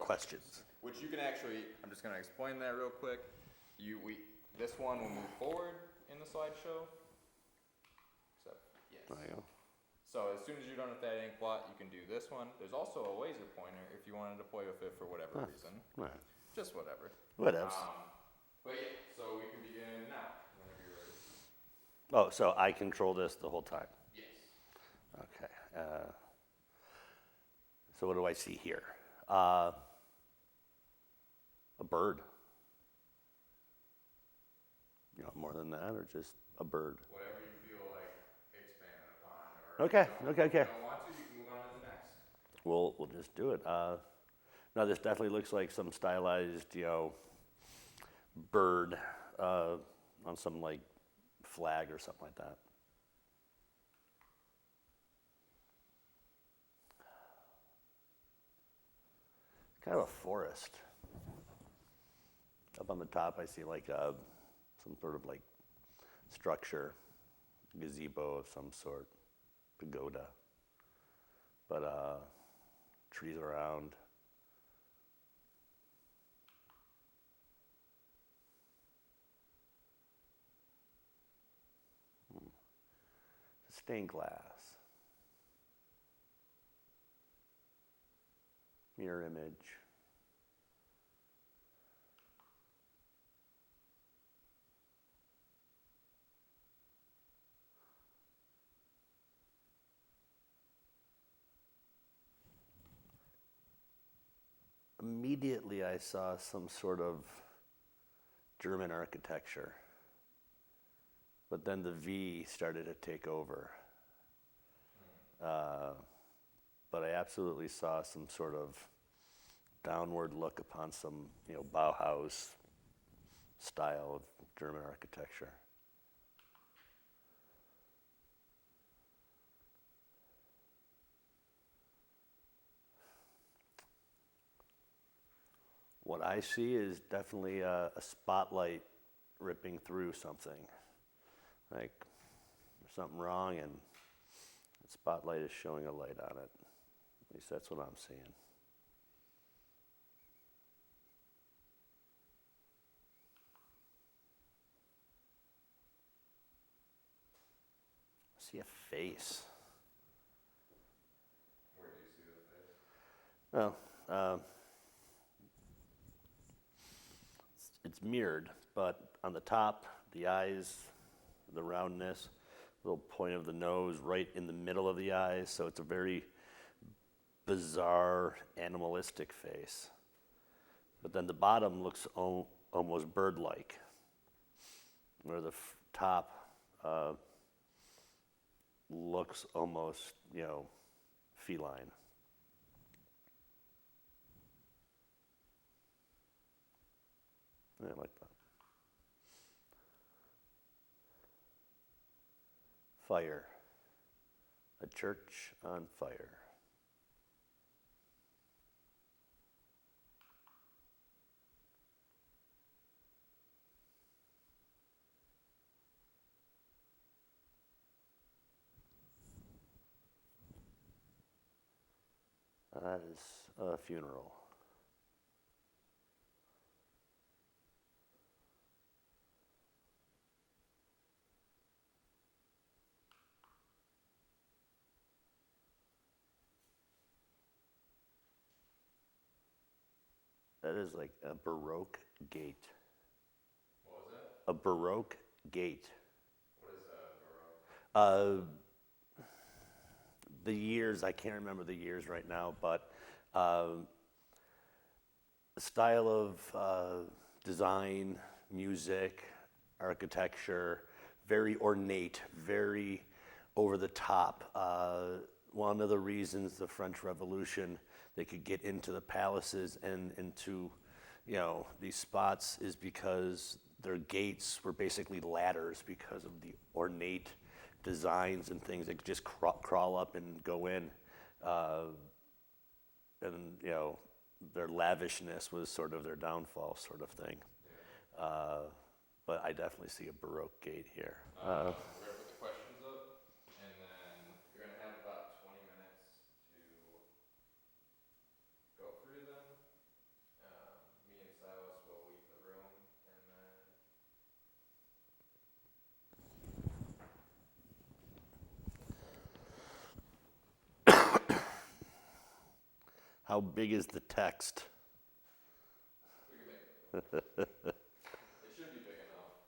questions. Which you can actually, I'm just going to explain that real quick. This one will move forward in the slideshow. Except, yes. There you go. So as soon as you're done with that ink blot, you can do this one. There's also a laser pointer if you wanted to play with it for whatever reason. Right. Just whatever. Whatevs. But yeah, so we can begin now, whenever you're ready. Oh, so I control this the whole time. Yes. Okay. So what do I see here? A bird. You want more than that, or just a bird? Whatever you feel like expanding upon. Or Okay. If you don't want to, you can move on to the next. We'll just do it. No, this definitely looks like some stylized, bird on some like flag or something like that. Kind of a forest. Up on the top, I see like some sort of like structure, gazebo of some sort, pagoda. But trees around. Stained glass. Mirror image. Immediately I saw some sort of German architecture, but then the V started to take over. But I absolutely saw some sort of downward look upon some, Bauhaus style of German architecture. What I see is definitely a spotlight ripping through something. Like there's something wrong and the spotlight is showing a light on it. At least that's what I'm seeing. I see a face. Where do you see the face? Well, it's mirrored, but on the top, the eyes, the roundness, little point of the nose right in the middle of the eyes, so it's a very bizarre animalistic face. But then the bottom looks almost bird-like, where the top looks almost, feline. I like that. Fire. A church on fire. That is a funeral. That is like a Baroque gate. What was that? A Baroque gate. What is Baroque? The years, I can't remember the years right now, but the style of design, music, architecture, very ornate, very over the top. One of the reasons the French Revolution, they could get into the palaces and into, these spots is because their gates were basically ladders because of the ornate designs and things that could just crawl up and go in. And, their lavishness was sort of their downfall sort of thing. But I definitely see a Baroque gate here. We're going to put the questions up, and then you're going to have about 20 minutes to go through them. How big is the text? We can make it bigger. It should be big enough.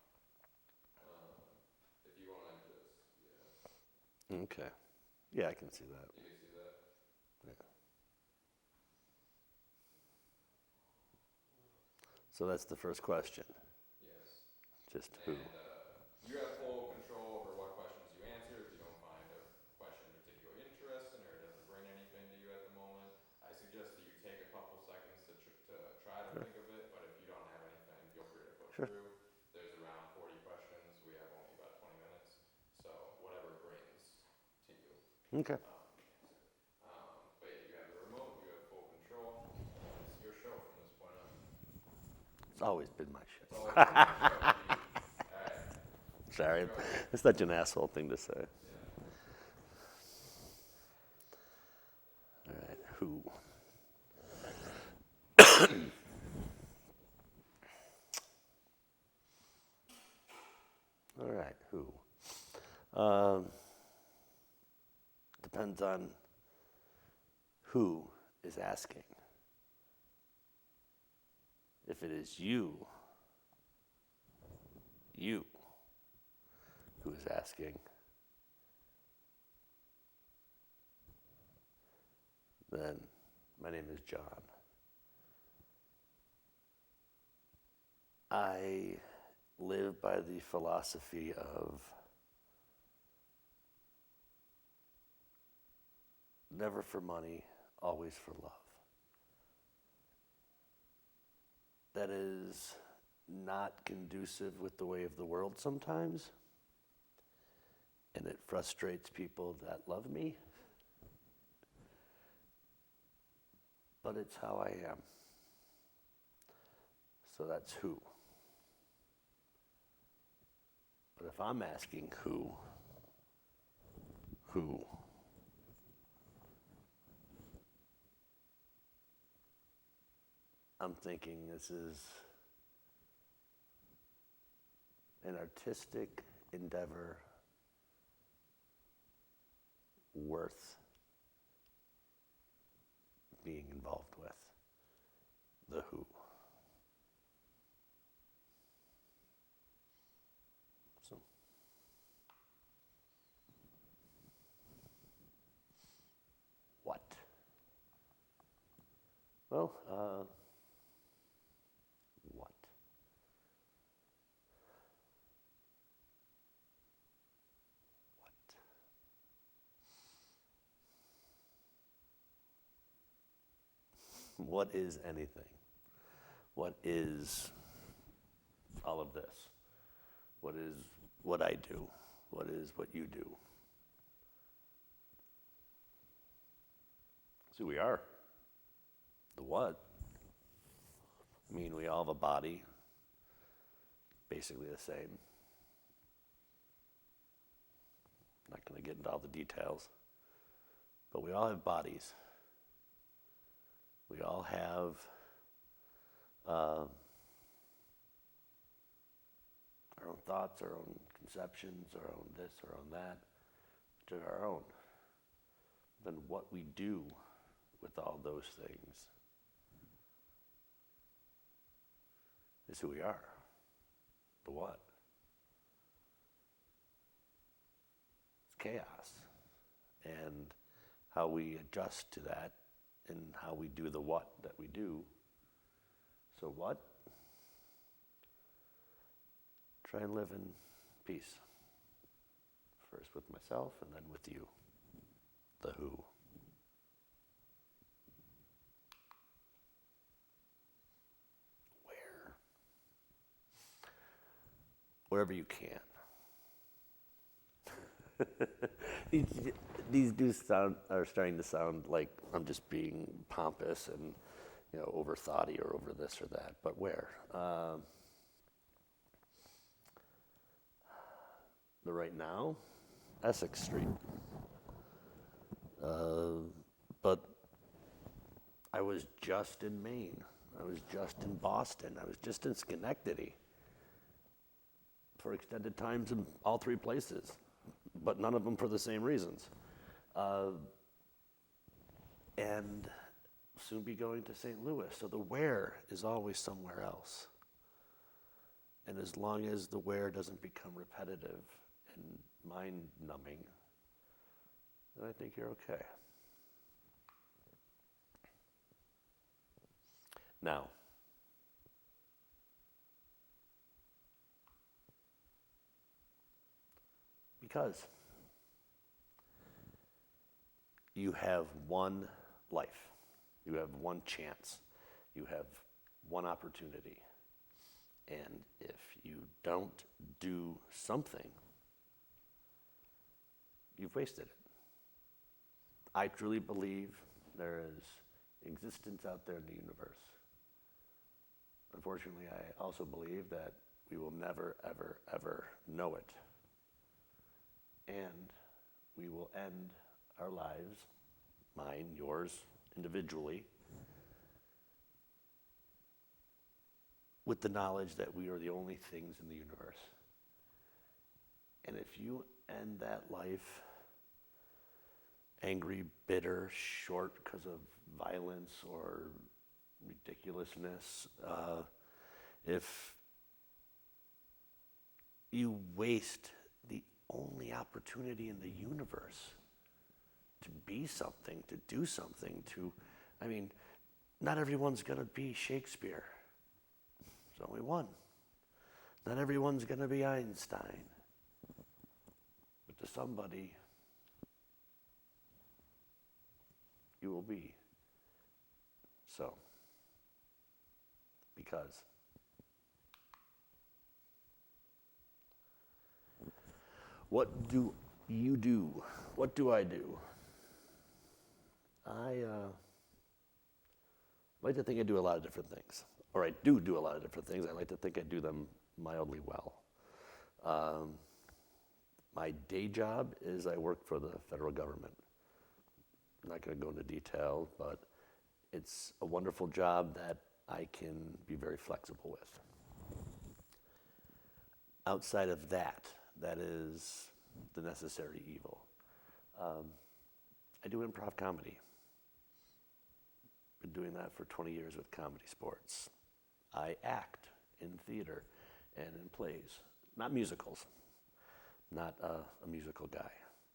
If you want to just, yeah, Okay. Yeah, I can see that. you can see that. Yeah. So that's the first question. Yes. Just who? And you have full control over what questions you answer. If you don't find a question particularly interesting or it doesn't bring anything to you at the moment, I suggest that you take a couple seconds to try to think of it. But if you don't have anything, feel free to push Sure. through. There's around 40 questions. We have only about 20 minutes, so whatever brings to you. Okay. But yeah, you have the remote. You have full control. It's your show from this point on. It's always been my shit. It's always been your show. All right. Sorry. It's such an asshole thing to say. All right. Who? All right. Who? Depends on who is asking. If it is you who is asking, then my name is John. I live by the philosophy of never for money, always for love. That is not conducive with the way of the world sometimes, and it frustrates people that love me, but it's how I am. So that's who. But if I'm asking who, I'm thinking this is an artistic endeavor worth being involved with. The who. So, what? Well, what? What is anything? What is all of this? What is what I do? What is what you do? It's who we are. The what? I mean, we all have a body, basically the same. I'm not going to get into all the details, but we all have bodies. We all have our own thoughts, our own conceptions, our own this, our own that, which are our own. Then what we do with all those things is who we are. The what? It's chaos. And how we adjust to that and how we do the what that we do. So what? Try and live in peace. First with myself and then with you. The who. Where? Wherever you can. These are starting to sound like I'm just being pompous and over thoughty or over this or that. But where? The right now, Essex Street. But I was just in Maine. I was just in Boston. I was just in Schenectady for extended times in all three places, but none of them for the same reasons. And soon be going to St. Louis. So the where is always somewhere else. And as long as the where doesn't become repetitive and mind-numbing, then I think you're okay. Now, because you have one life, you have one chance, you have one opportunity, and if you don't do something, you've wasted it. I truly believe there is existence out there in the universe. Unfortunately, I also believe that we will never, ever, ever know it. And we will end our lives, mine, yours, individually, with the knowledge that we are the only things in the universe. And if you end that life angry, bitter, short because of violence or ridiculousness, if you waste the only opportunity in the universe to be something, to do something, not everyone's going to be Shakespeare. There's only one. Not everyone's going to be Einstein. But to somebody, you will be. So, because what do you do? What do I do? I like to think I do a lot of different things. Or I do a lot of different things. I like to think I do them mildly well. My day job is I work for the federal government. I'm not going to go into detail, but it's a wonderful job that I can be very flexible with. Outside of that, that is the necessary evil. I do improv comedy. Been doing that for 20 years with Comedy Sports. I act in theater and in plays, not musicals. Not a musical guy,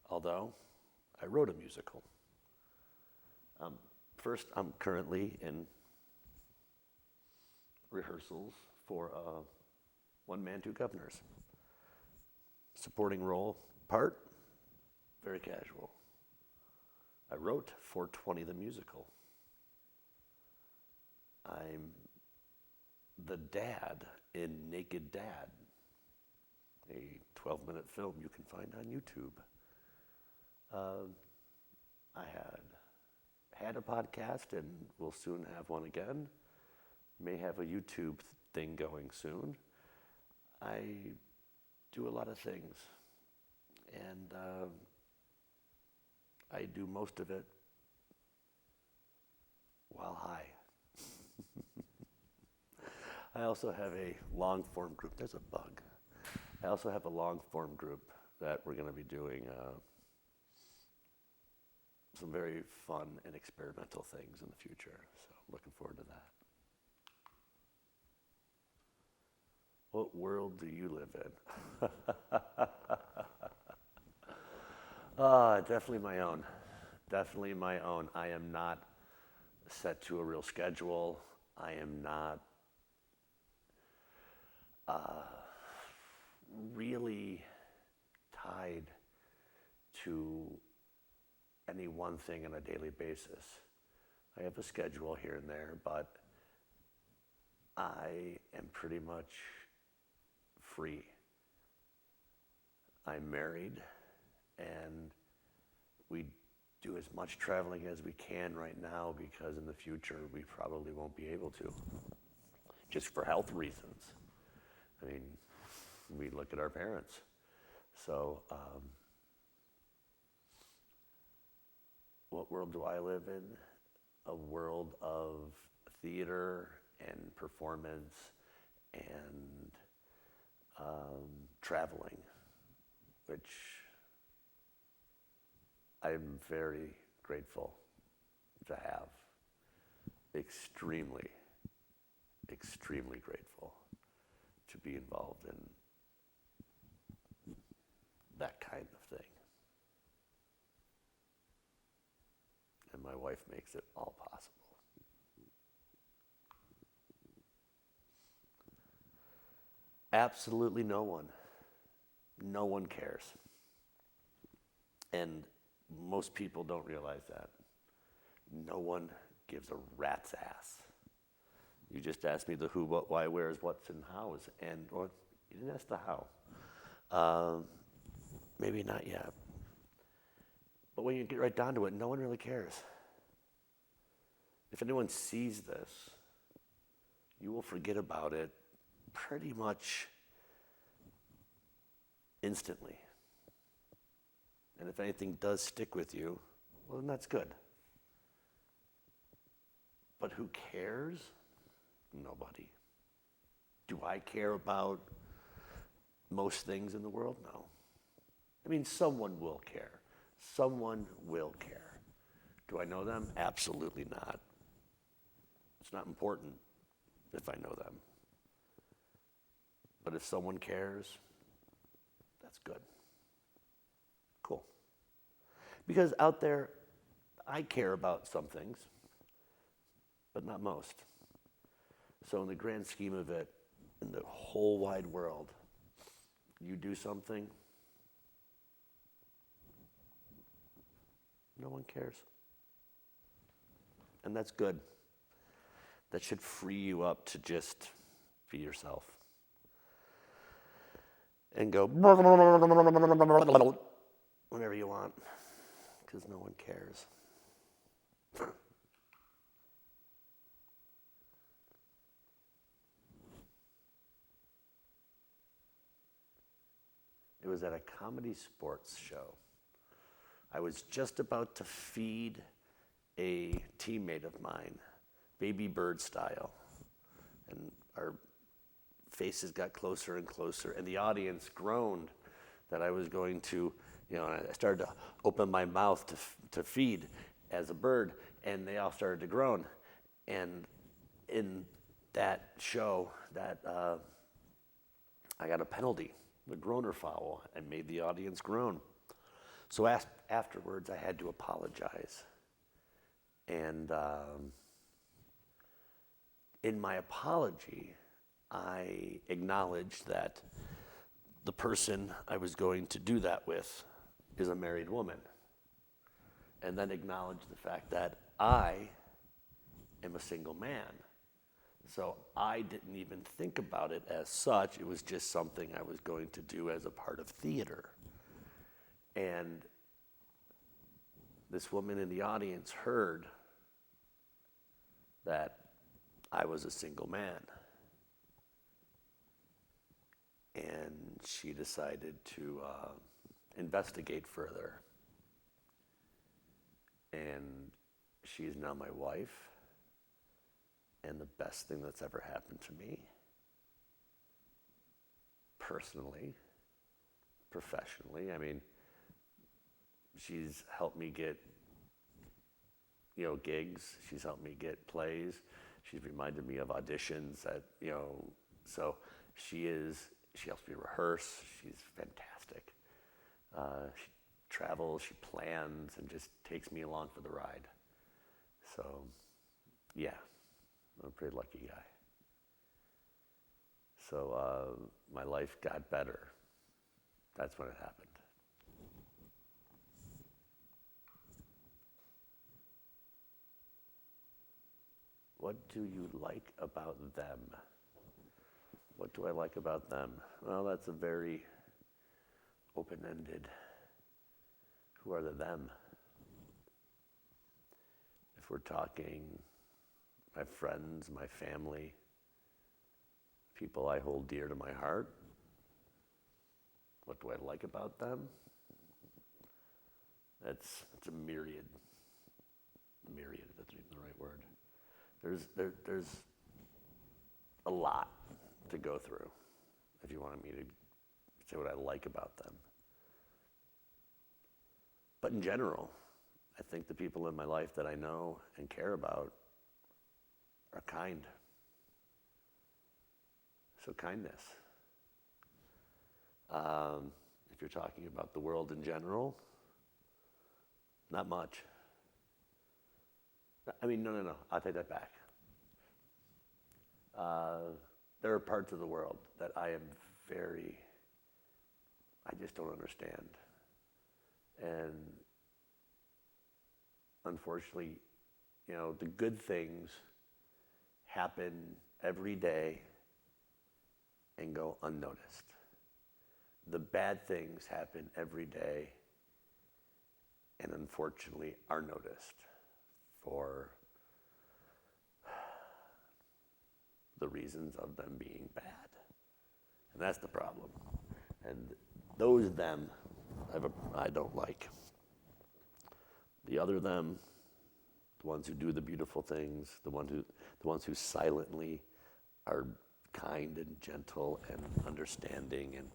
although I wrote a musical. First, I'm currently in rehearsals for One Man, Two Governors. Supporting role, part, very casual. I wrote 420 the musical. I'm the dad in Naked Dad, a 12-minute film you can find on YouTube. I had a podcast and will soon have one again. May have a YouTube thing going soon. I do a lot of things, and I do most of it while high. I also have a long-form group. There's a bug. I also have a long-form group that we're going to be doing some very fun and experimental things in the future. So I'm looking forward to that. What world do you live in? Definitely my own. Definitely my own. I am not set to a real schedule. I am not really tied to any one thing on a daily basis. I have a schedule here and there, but I am pretty much free. I'm married, and we do as much traveling as we can right now because in the future we probably won't be able to, just for health reasons. I mean, we look at our parents. So, what world do I live in? A world of theater and performance and traveling, which I'm very grateful to have. extremely, extremely grateful to be involved in that kind of thing. And my wife makes it all possible. Absolutely no one cares. And most people don't realize that. No one gives a rat's ass. You just asked me the who, what, why, where's, what's, and how's, and or you didn't ask the how. Maybe not yet. But when you get right down to it, no one really cares. If anyone sees this, you will forget about it pretty much instantly. And if anything does stick with you, well, then that's good. But who cares? Nobody. Do I care about most things in the world? No. I mean, someone will care. Someone will care. Do I know them? Absolutely not. It's not important if I know them. But if someone cares, that's good. Cool. Because out there, I care about some things, but not most. So in the grand scheme of it, in the whole wide world, you do something, no one cares. And that's good. That should free you up to just be yourself. And go whenever you want, because no one cares. It was at a comedy sports show. I was just about to feed a teammate of mine, baby bird style. And our faces got closer and closer, and the audience groaned that I was going to, and I started to open my mouth to feed as a bird, and they all started to groan. And in that show, I got a penalty, the groaner foul. I made the audience groan. So afterwards, I had to apologize. And in my apology, I acknowledged that the person I was going to do that with is a married woman. And then acknowledged the fact that I am a single man. So I didn't even think about it as such. It was just something I was going to do as a part of theater. And this woman in the audience heard that I was a single man. And she decided to investigate further. And she is now my wife. And the best thing that's ever happened to me, personally, professionally. I mean, she's helped me get, gigs. She's helped me get plays. She's reminded me of auditions that, so she helps me rehearse. She's fantastic. She travels, she plans, and just takes me along for the ride. So, yeah. I'm a pretty lucky guy. So my life got better. That's when it happened. What do you like about them? What do I like about them? Well, that's a very open-ended. Who are the them? If we're talking my friends, my family, people I hold dear to my heart. What do I like about them? It's a myriad, if that's even the right word. There's a lot to go through if you wanted me to say what I like about them. But in general, I think the people in my life that I know and care about kind. So kindness. If you're talking about the world in general, not much. I mean, no. I'll take that back. There are parts of the world that I just don't understand. And unfortunately, the good things happen every day and go unnoticed. The bad things happen every day and unfortunately are noticed for the reasons of them being bad. And that's the problem. And those them, I don't like. The other them, the ones who do the beautiful things, the ones who silently are kind and gentle and understanding and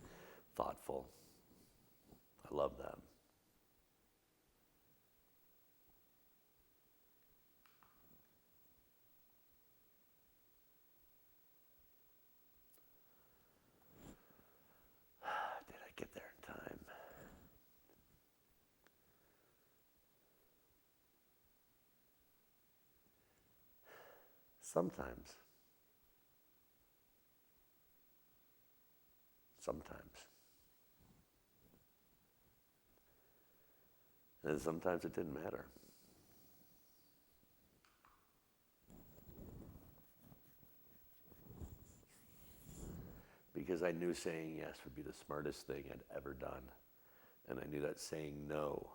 thoughtful. I love them. Did I get there in time? Sometimes. And sometimes it didn't matter. Because I knew saying yes would be the smartest thing I'd ever done. And I knew that saying no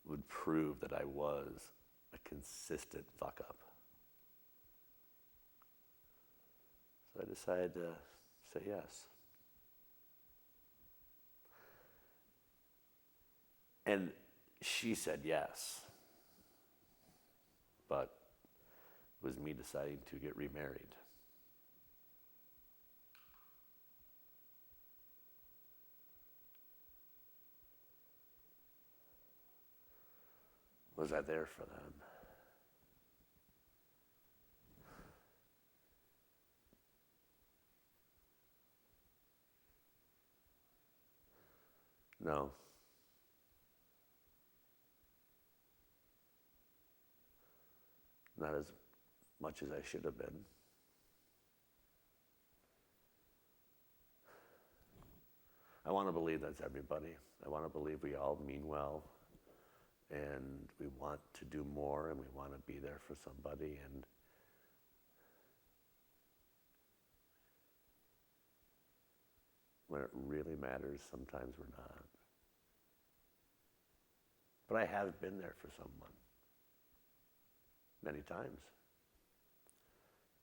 would prove that I was a consistent fuck up. So I decided to say yes. And she said yes. But it was me deciding to get remarried. Was I there for them? No. Not as much as I should have been. I want to believe that's everybody. I want to believe we all mean well and we want to do more and we want to be there for somebody, and when it really matters, sometimes we're not. But I have been there for someone many times.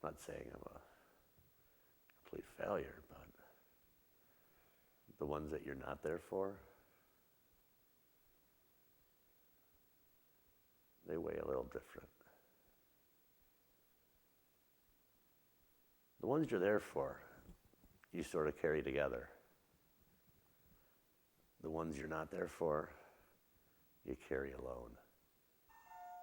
I'm not saying I'm a complete failure, but the ones that you're not there for, they weigh a little different. The ones you're there for, you sort of carry together. The ones you're not there for, you carry alone.